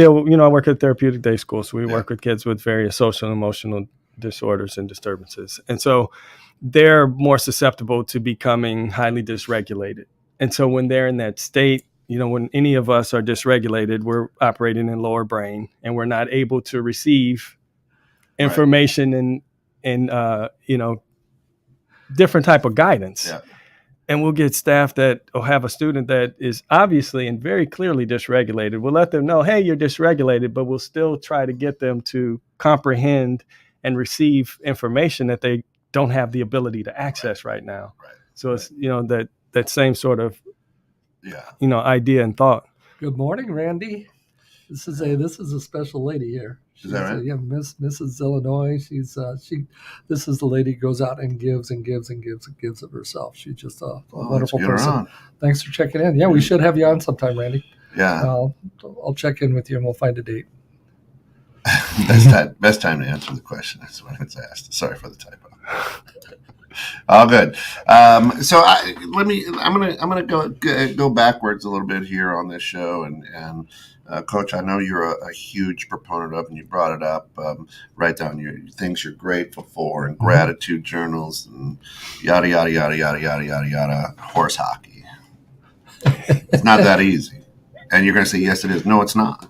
work at therapeutic day school, so we work with kids with various social and emotional disorders and disturbances. And so they're more susceptible to becoming highly dysregulated. And so when they're in that state, when any of us are dysregulated, we're operating in lower brain and we're not able to receive information and different type of guidance. Yeah. And we'll get staff that will have a student that is obviously and very clearly dysregulated. We'll let them know, hey, you're dysregulated, but we'll still try to get them to comprehend and receive information that they don't have the ability to access right now. Right. So it's, that same sort of, idea and thought. Good morning, Randy. This is a special lady here. Is that right? Mrs. Illinois. This is the lady who goes out and gives and gives and gives and gives of herself. She's just a wonderful person. Thanks for checking in. Yeah, we should have you on sometime, Randy. Yeah. I'll check in with you and we'll find a date. Best time to answer the question is when it's asked. Sorry for the typo. All good. So I'm gonna go backwards a little bit here on this show, and Coach, I know you're a huge proponent of, and you brought it up. Write down your things you're grateful for, and gratitude journals, and yada yada yada yada yada yada yada. Horse hockey. It's not that easy, and you're gonna say yes, it is. No, it's not.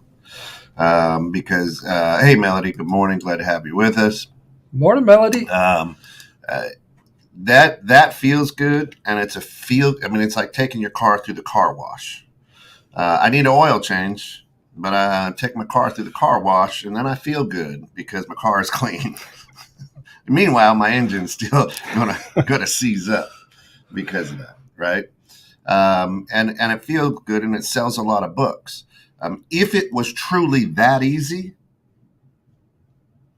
Because hey, Melody, good morning. Glad to have you with us. Morning, Melody. That feels good, and it's it's like taking your car through the car wash. I need an oil change, but I take my car through the car wash, and then I feel good because my car is clean. Meanwhile, my engine's still gonna seize up because of that, right? And it feels good, and it sells a lot of books. If it was truly that easy,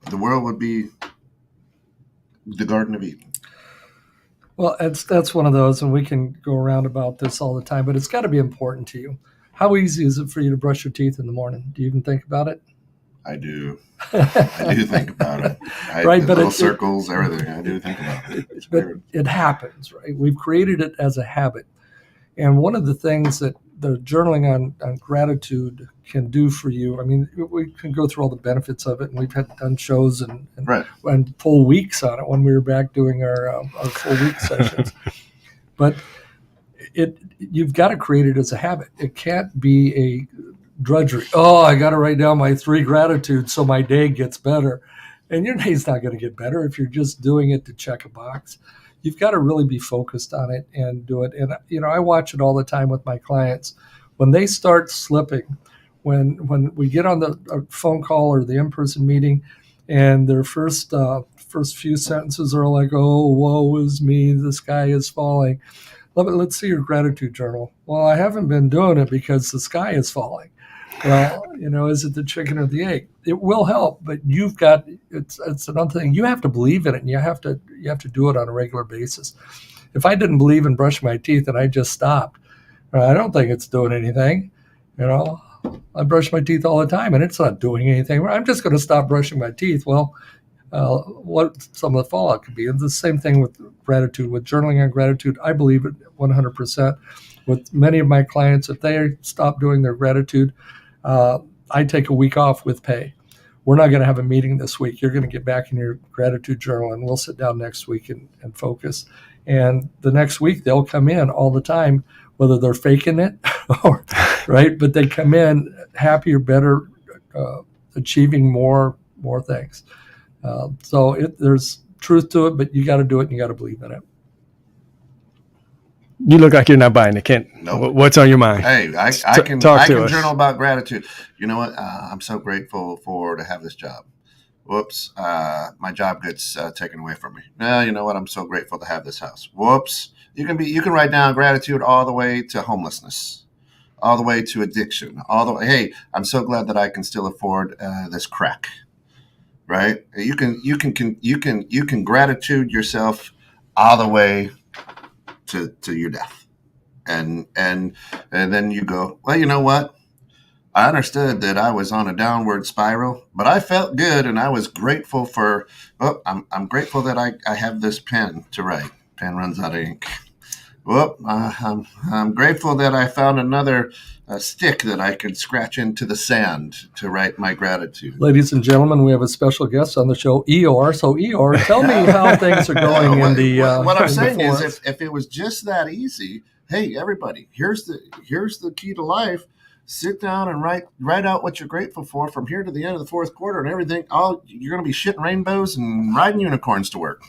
the world would be the Garden of Eden. Well, that's one of those, and we can go around about this all the time, but it's got to be important to you. How easy is it for you to brush your teeth in the morning? Do you even think about it? I do. I do think about it. Right, but little circles, everything. I do think about it. But it happens, right? We've created it as a habit. And one of the things that the journaling on gratitude can do for you, I mean, we can go through all the benefits of it, and we've done shows and full weeks on it when we were back doing our full week sessions. But you've got to create it as a habit. It can't be a drudgery. Oh, I got to write down my 3 gratitudes so my day gets better. And your day's not going to get better if you're just doing it to check a box. You've got to really be focused on it and do it. And, I watch it all the time with my clients. When they start slipping, when we get on the phone call or the in-person meeting, and their first few sentences are like, oh, woe is me, the sky is falling. Let's see your gratitude journal. Well, I haven't been doing it because the sky is falling. Well, is it the chicken or the egg? It will help, but it's another thing. You have to believe in it, and you have to do it on a regular basis. If I didn't believe in brushing my teeth and I just stopped, I don't think it's doing anything. I brush my teeth all the time, and it's not doing anything. I'm just going to stop brushing my teeth. Well, what some of the fallout could be. And the same thing with gratitude, with journaling on gratitude. I believe it 100%. With many of my clients, if they stop doing their gratitude, I take a week off with pay. We're not going to have a meeting this week. You're going to get back in your gratitude journal, and we'll sit down next week and focus. And the next week, they'll come in all the time, whether they're faking it or right, but they come in happier, better, achieving more things. So there's truth to it, but you got to do it, and you got to believe in it. You look like you're not buying it, Kent. Nope. What's on your mind? Hey, I can journal about gratitude. You know what? I'm so grateful to have this job. Whoops. My job gets taken away from me. You know what? I'm so grateful to have this house. Whoops. You can write down gratitude all the way to homelessness, all the way to addiction, all the way. Hey, I'm so glad that I can still afford this crack. Right? You can gratitude yourself all the way to your death, and then you go, well, you know what? I understood that I was on a downward spiral, but I felt good, and I was grateful for. Well, I'm grateful that I have this pen to write. Pen runs out of ink. Well, I'm grateful that I found another stick that I could scratch into the sand to write my gratitude. Ladies and gentlemen, we have a special guest on the show, Eeyore. So, Eeyore, tell me how things are going in the what I'm saying is, if it was just that easy, hey, everybody, here's the key to life. Sit down and write out what you're grateful for from here to the end of the fourth quarter, and everything. Oh, you're going to be shitting rainbows and riding unicorns to work.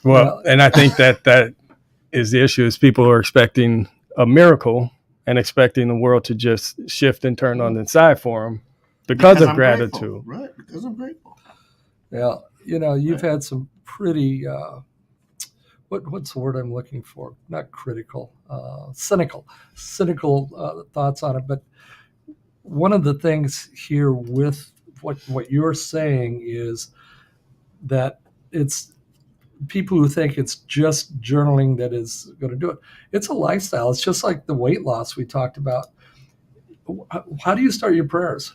Well, and I think that is the issue, is people are expecting a miracle and expecting the world to just shift and turn on the inside for them because of gratitude. Grateful. Right, because I'm grateful. Yeah, you've had some pretty, what's the word I'm looking for? Not critical, cynical thoughts on it. But one of the things here with what you're saying is that it's people who think it's just journaling that is going to do it. It's a lifestyle. It's just like the weight loss we talked about. How do you start your prayers?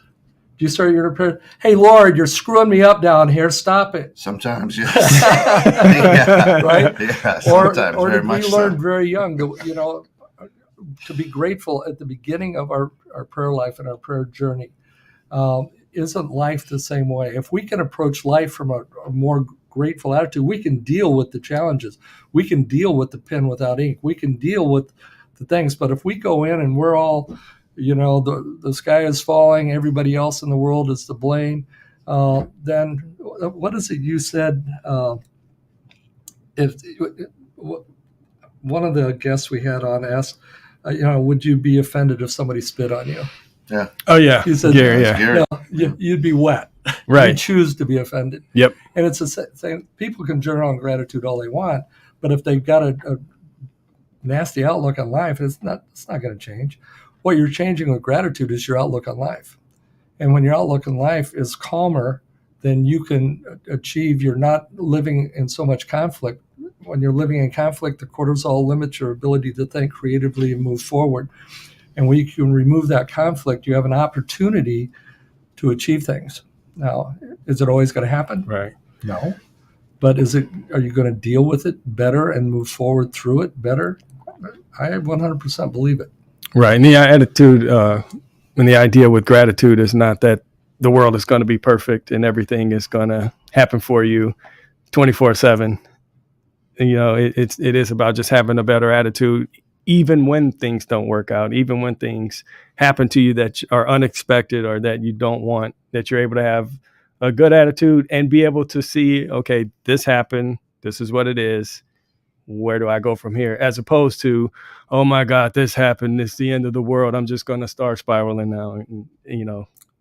Do you start your prayer? Hey, Lord, you're screwing me up down here. Stop it. Sometimes, yes. Yeah. Right? Yeah, sometimes, or very did we much learn so. very young to be grateful at the beginning of our prayer life and our prayer journey? Isn't life the same way? If we can approach life from a more grateful attitude, we can deal with the challenges. We can deal with the pen without ink. We can deal with the things. But if we go in and we're all, the sky is falling, everybody else in the world is to blame, then what is it you said? If one of the guests we had on asked, would you be offended if somebody spit on you? Yeah. Oh yeah. He said, Gary, yeah. Gary. No, you'd be wet. Right. You choose to be offended. Yep. And it's the same. People can journal on gratitude all they want, but if they've got a nasty outlook on life, it's not going to change. What you're changing with gratitude is your outlook on life. And when your outlook on life is calmer, then you can achieve, you're not living in so much conflict. When you're living in conflict, the cortisol limits your ability to think creatively and move forward. And when you can remove that conflict, you have an opportunity to achieve things. Now, is it always going to happen? Right. No. But are you going to deal with it better and move forward through it better? I 100% believe it. Right. And the attitude and the idea with gratitude is not that the world is going to be perfect and everything is going to happen for you 24/7. It is about just having a better attitude, even when things don't work out, even when things happen to you that are unexpected or that you don't want, that you're able to have a good attitude and be able to see, okay, this happened. This is what it is. Where do I go from here? As opposed to, oh my God, this happened. It's the end of the world. I'm just going to start spiraling now and,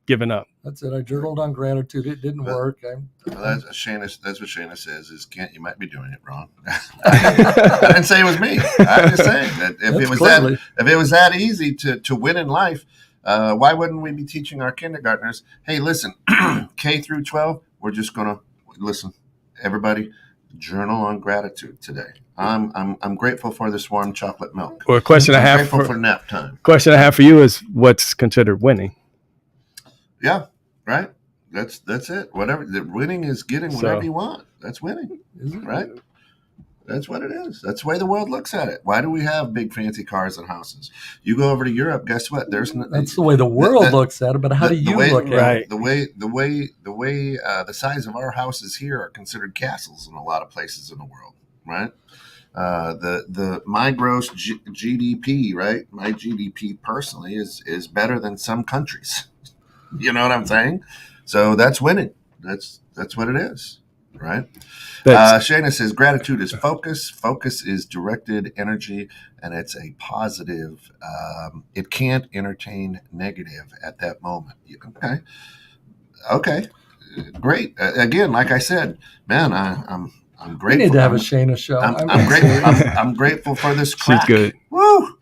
giving up. That's it. I journaled on gratitude. It didn't work. That's what Shayna says is, Kent, you might be doing it wrong. I didn't say it was me. I'm just saying that if it was that easy to win in life, why wouldn't we be teaching our kindergartners, hey, listen, K through 12, we're just going to listen, everybody, journal on gratitude today. I'm grateful for this warm chocolate milk. Well, I'm grateful for nap time. Question I have for you is, what's considered winning? Yeah, right. That's it. Whatever the winning is, getting whatever you want. That's winning, right? That's what it is. That's the way the world looks at it. Why do we have big fancy cars and houses? You go over to Europe, guess what? That's the way the world looks at it. But how do you look at it? The size of our houses here are considered castles in a lot of places in the world, right? My gross GDP, right? My GDP personally is better than some countries. You know what I'm saying? So that's winning. That's what it is, right? Shayna says gratitude is focus. Focus is directed energy, and it's a positive. It can't entertain negative at that moment. Okay, great. Again, like I said, man, I'm grateful. We need to have a Shayna show. I'm grateful. I'm grateful for this crack. She's good. Woo!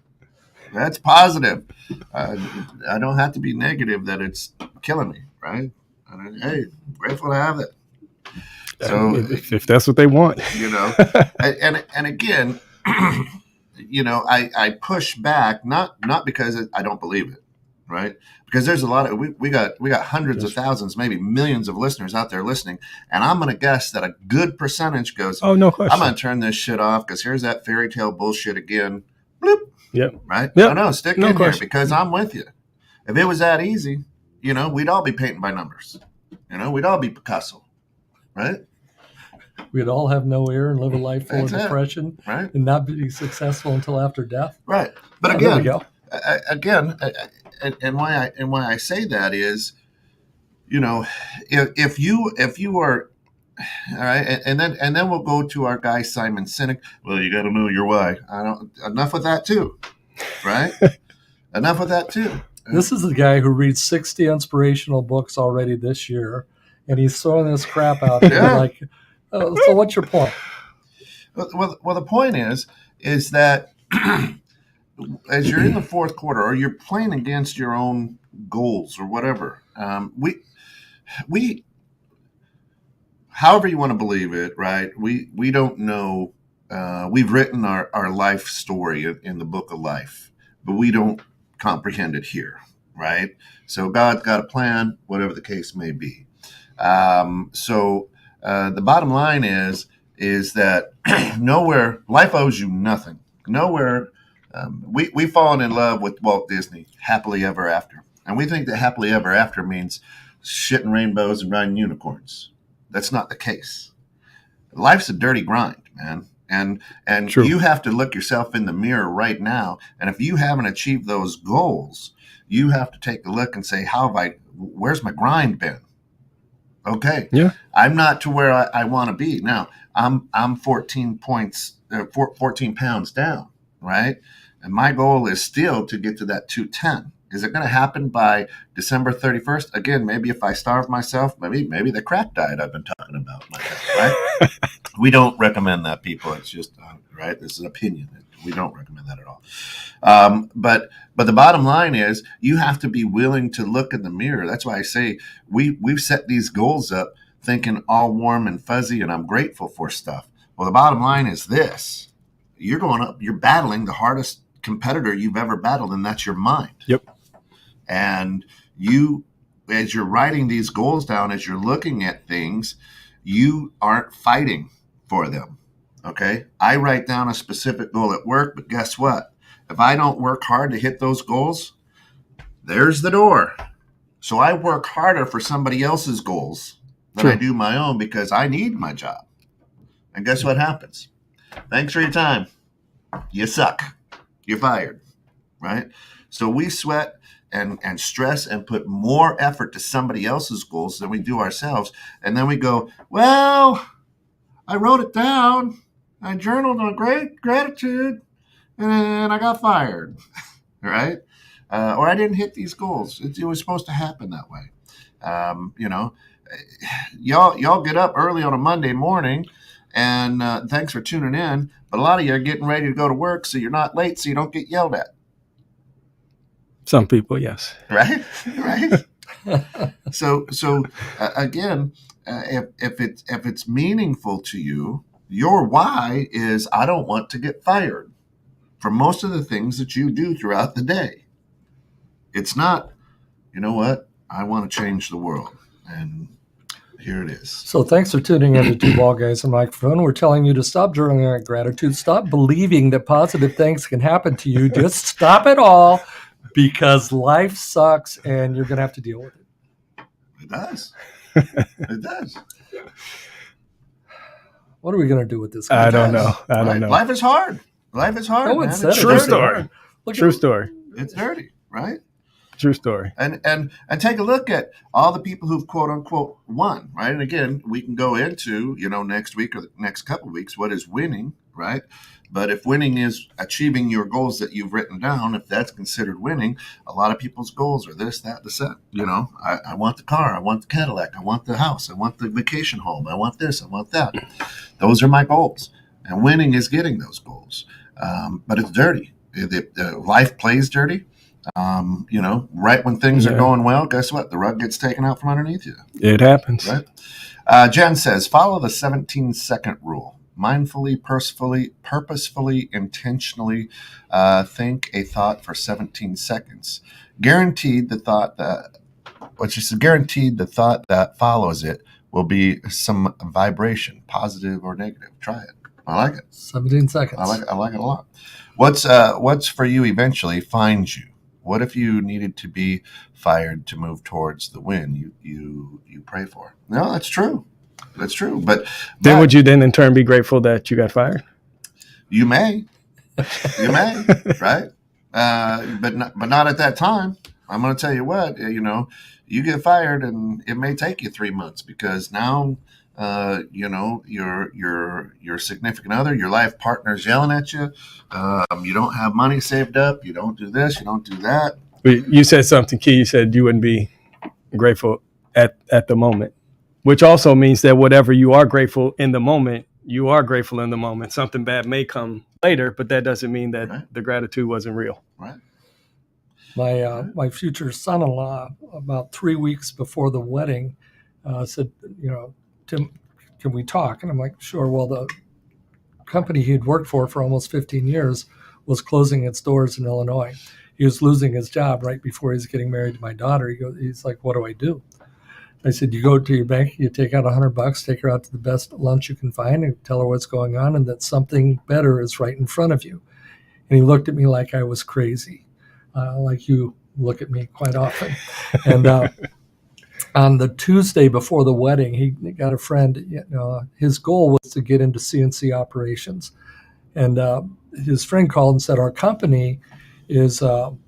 That's positive. I don't have to be negative that it's killing me, right? Hey, grateful to have it. So if that's what they want, and again, I push back not because I don't believe it, right? Because there's a lot of we got hundreds of thousands, maybe millions of listeners out there listening, and I'm going to guess that a good percentage goes, oh, no question, I'm going to turn this shit off because here's that fairy tale bullshit again. Bloop. Yep. Right? Yep. No, stick in here because I'm with you. If it was that easy, we'd all be painting by numbers. We'd all be Picasso, right? We'd all have no ear and live a life full of depression, right? And not be successful until after death, right? But again, and why I say that is, if you are. All right, and then we'll go to our guy Simon Sinek. Well, you got to know your why. Enough with that too, right? Enough with that too. This is the guy who reads 60 inspirational books already this year, and he's throwing this crap out there. Like, so what's your point? Well, the point is that as you're in the fourth quarter, or you're playing against your own goals or whatever, we. However you want to believe it, right? We don't know. We've written our life story in the book of life, but we don't comprehend it here, right? So God's got a plan, whatever the case may be. The bottom line is that nowhere, life owes you nothing. Nowhere, we've fallen in love with Walt Disney, happily ever after. And we think that happily ever after means shitting rainbows and riding unicorns. That's not the case. Life's a dirty grind, man. And True. You have to look yourself in the mirror right now. And if you haven't achieved those goals, you have to take a look and say, where's my grind been? Okay. Yeah. I'm not to where I want to be. Now, I'm 14 pounds down, right? And my goal is still to get to that 210. Is it going to happen by December 31st? Again, maybe if I starve myself, maybe the crack diet I've been talking about, right? We don't recommend that, people. It's just, right? This is an opinion. We don't recommend that at all. But the bottom line is you have to be willing to look in the mirror. That's why I say we've set these goals up thinking all warm and fuzzy and I'm grateful for stuff. Well, the bottom line is this. You're going up, you're battling the hardest competitor you've ever battled, and that's your mind. Yep. And you, as you're writing these goals down, as you're looking at things, you aren't fighting for them. Okay. I write down a specific goal at work, but guess what? If I don't work hard to hit those goals, there's the door. So I work harder for somebody else's goals than I do my own because I need my job. And guess what happens? Thanks for your time. You suck. You're fired. Right? So we sweat and stress and put more effort to somebody else's goals than we do ourselves. And then we go, well, I wrote it down. I journaled on great gratitude and I got fired. Right? Or I didn't hit these goals. It was supposed to happen that way. Y'all get up early on a Monday morning, and thanks for tuning in. But a lot of you are getting ready to go to work, so you're not late, so you don't get yelled at. Some people, yes. Right, right. So again, if it's meaningful to you, your why is I don't want to get fired for most of the things that you do throughout the day. It's not, you know what, I want to change the world. And here it is. So thanks for tuning in to Two Ball Guys and Microphone. We're telling you to stop journaling on gratitude. Stop believing that positive things can happen to you. Just stop it all because life sucks and you're going to have to deal with it. It does. It does. What are we going to do with this? I don't know. I don't know. Life is hard. Life is hard. No one said it. True story. True story. It's dirty, right? True story. And take a look at all the people who've quote unquote won, right? And again, we can go into, next week or the next couple of weeks, what is winning, right? But if winning is achieving your goals that you've written down, if that's considered winning, a lot of people's goals are this, that, the set. I want the car, I want the Cadillac, I want the house, I want the vacation home, I want this, I want that. Those are my goals. And winning is getting those goals. But it's dirty. Life plays dirty. Right when things are going well, guess what? The rug gets taken out from underneath you. It happens. Right? Jen says, follow the 17-second rule. Mindfully, purposefully, intentionally think a thought for 17 seconds. Guaranteed the thought that follows it will be some vibration, positive or negative. Try it. I like it. 17 seconds. I like it a lot. What's for you eventually finds you? What if you needed to be fired to move towards the win you pray for? No, that's true. That's true. But would you then in turn be grateful that you got fired? You may, right? But not at that time. I'm going to tell you what, you get fired and it may take you 3 months because now, your significant other, your life partner's yelling at you. You don't have money saved up. You don't do this. You don't do that. You said something key. You said you wouldn't be grateful at the moment, which also means that whatever you are grateful in the moment, you are grateful in the moment. Something bad may come later, but that doesn't mean that the gratitude wasn't real. Right. My future son-in-law, about 3 weeks before the wedding, said, Tim, can we talk? And I'm like, sure. Well, the company he'd worked for almost 15 years was closing its doors in Illinois. he was losing his job right before he was getting married to my daughter. He's like, what do I do? I said, you go to your bank, you take out $100, take her out to the best lunch you can find and tell her what's going on and that something better is right in front of you. And he looked at me like I was crazy, like you look at me quite often. And on the Tuesday before the wedding, he got a friend, his goal was to get into CNC operations. And his friend called and said, our company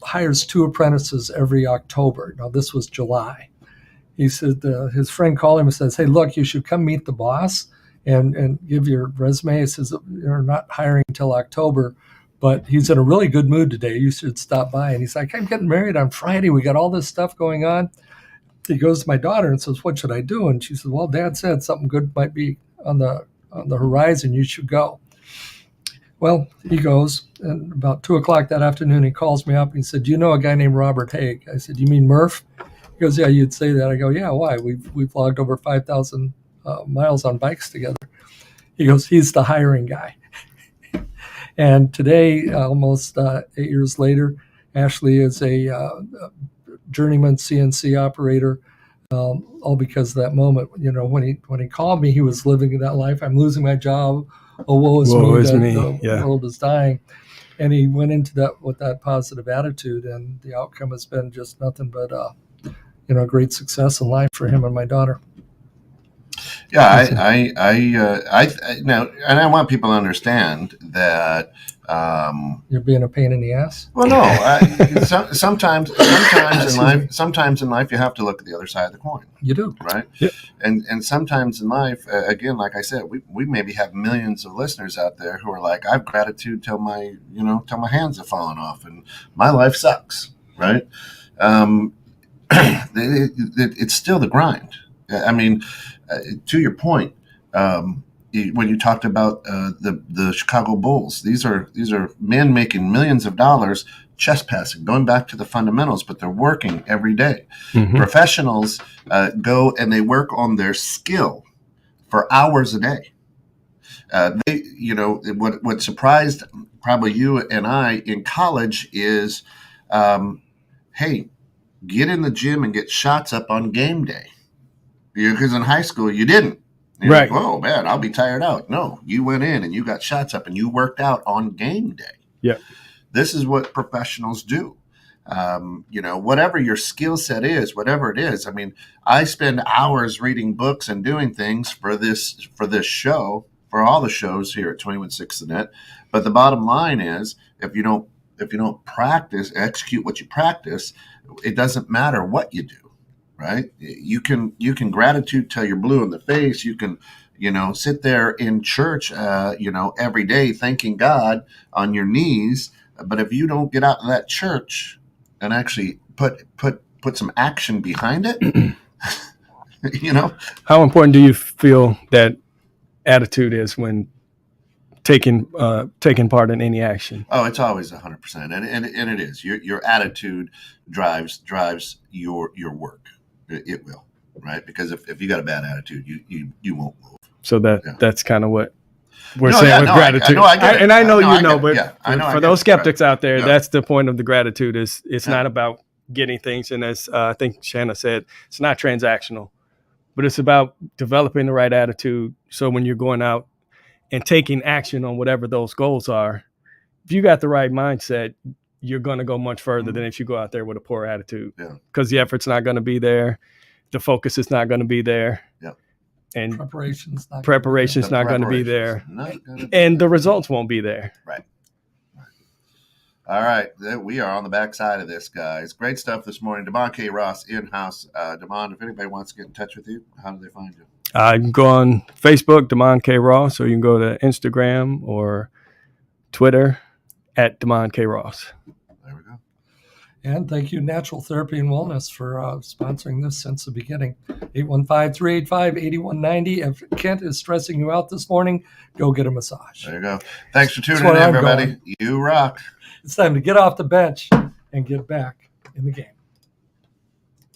hires 2 apprentices every October. Now, this was July. He said his friend called him and says, hey, look, you should come meet the boss and give your resume. He says, you're not hiring until October, but he's in a really good mood today. You should stop by. And he's like, I'm getting married on Friday. We got all this stuff going on. He goes to my daughter and says, what should I do? And she says, well, Dad said something good might be on the horizon. You should go. Well, he goes, and about 2:00 that afternoon, he calls me up and he said, do you know a guy named Robert Haig? I said, you mean Murph? He goes, yeah, you'd say that. I go, yeah, why? We've logged over 5,000 miles on bikes together. He goes, he's the hiring guy. And today, almost 8 years later, Ashley is a journeyman CNC operator, all because of that moment. When he called me, he was living that life. I'm losing my job. Oh, woe is me. The world is dying. And he went into that with that positive attitude, and the outcome has been just nothing but great success in life for him and my daughter. Yeah, I now, and I want people to understand that you're being a pain in the ass. Well, no. Sometimes in life, you have to look at the other side of the coin. You do, right? Yep. And sometimes in life, again, like I said, we maybe have millions of listeners out there who are like, I've gratitude till my hands have fallen off, and my life sucks, right? It's still the grind. I mean, to your point, when you talked about the Chicago Bulls, these are men making millions of dollars chest passing, going back to the fundamentals, but they're working every day. Mm-hmm. Professionals go and they work on their skill for hours a day. What surprised probably you and I in college is, hey, get in the gym and get shots up on game day. Because in high school, you didn't. You're right. Like, oh, man, I'll be tired out. No, you went in and you got shots up and you worked out on game day. Yeah. This is what professionals do. Whatever your skill set is, whatever it is. I mean, I spend hours reading books and doing things for this show, for all the shows here at 216 The Net. But the bottom line is, if you don't practice, execute what you practice, it doesn't matter what you do. Right? You can gratitude till you're blue in the face. You can, sit there in church, every day thanking God on your knees. But if you don't get out of that church and actually put some action behind it, How important do you feel that attitude is when taking part in any action? Oh, it's always 100%, and it is. Your attitude drives your work. It will, right? Because if you got a bad attitude, you won't move. So that's kind of what we're saying with gratitude. I know, but for those skeptics out there, that's the point of the gratitude. It's not about getting things, and as I think Shanna said, it's not transactional, but it's about developing the right attitude. So when you're going out and taking action on whatever those goals are, if you got the right mindset, you're going to go much further than if you go out there with a poor attitude. Yeah. Because the effort's not going to be there. The focus is not going to be there. Yeah. And preparation's not going to be there. And the results won't be there. Right. All right. We are on the backside of this, guys. Great stuff this morning. Damon K. Ross in-house. Damon, if anybody wants to get in touch with you, how do they find you? You can go on Facebook, Damon K. Ross, or you can go to Instagram or Twitter at Damon K. Ross. There we go. And thank you, Natural Therapy and Wellness, for sponsoring this since the beginning. 815-385-8190. If Kent is stressing you out this morning, go get a massage. There you go. Thanks for tuning in, everybody. You rock. It's time to get off the bench and get back in the game.